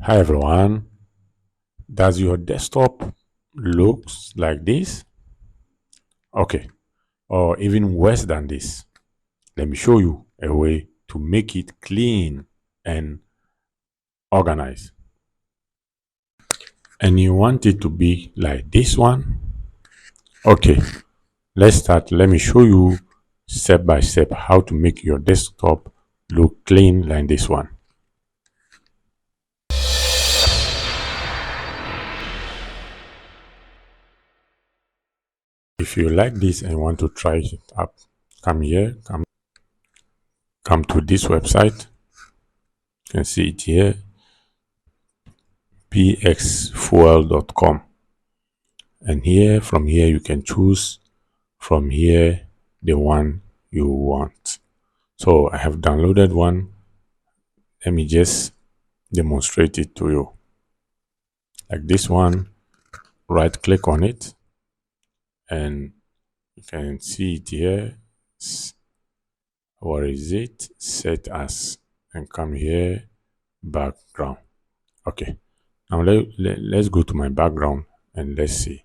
Hi everyone. Does your desktop looks like this? Okay, or even worse than this? Let me show you a way to make it clean and organized. And you want it to be like this one? Okay, let's start. Let me show you step by step how to make your desktop look clean like this one. If you like this and want to try it up, come here, come to this website. You can see it here, pxfuel.com, and from here you can choose from here the one you want. So I have downloaded one. Let me just demonstrate it to you. Like this one, right click on it and you can see it here. What is it? Set as, and come here, background. Okay, now let's go to my background and let's see.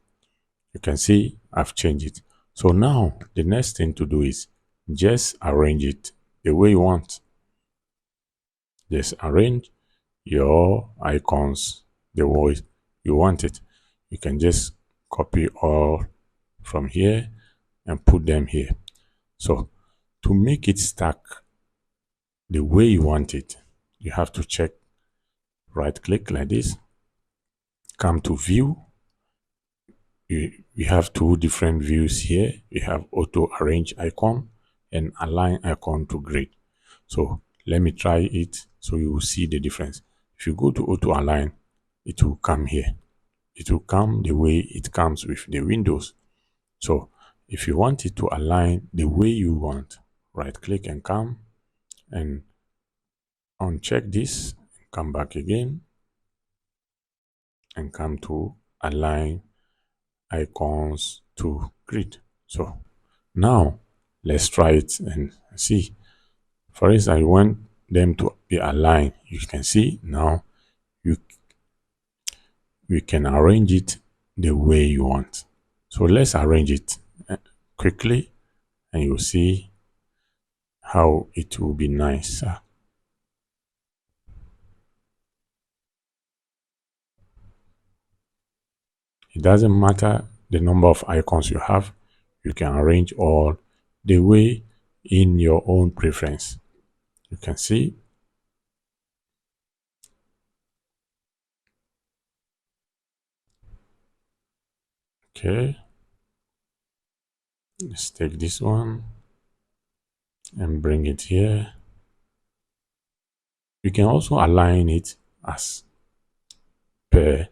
You can see I've changed it. So now the next thing to do is just arrange it the way you want. Just arrange your icons the way you want it. You can just copy all from here and put them here. So to make it stack the way you want it, you have to check, right click like this, come to view. We have two different views here. We have auto arrange icon and align icon to grid. So let me try it so you will see the difference. If you go to auto align, it will come here. It will come the way it comes with the windows. So if you want it to align the way you want, right click and come and uncheck this, come back again and come to align icons to grid. So now let's try it and see. For instance, I want them to be aligned. You can see now you can arrange it the way you want. So let's arrange it quickly and you'll see how it will be nice. It doesn't matter the number of icons you have. You can arrange all the way in your own preference. You can see. Okay. Let's take this one and bring it here. You can also align it as per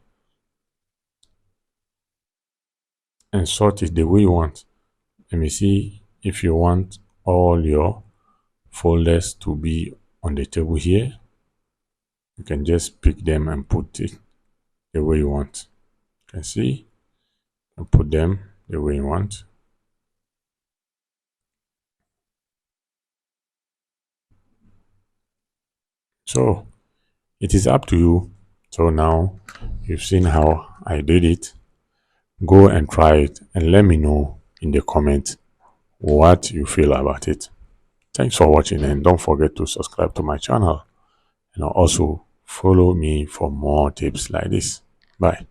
and sort it the way you want. Let me see if you want all your folders to be on the table here. You can just pick them and put it the way you want. You can see and put them the way you want. So it is up to you. So now you've seen how I did it. Go and try it and let me know in the comment what you feel about it. Thanks for watching and don't forget to subscribe to my channel and also follow me for more tips like this. Bye.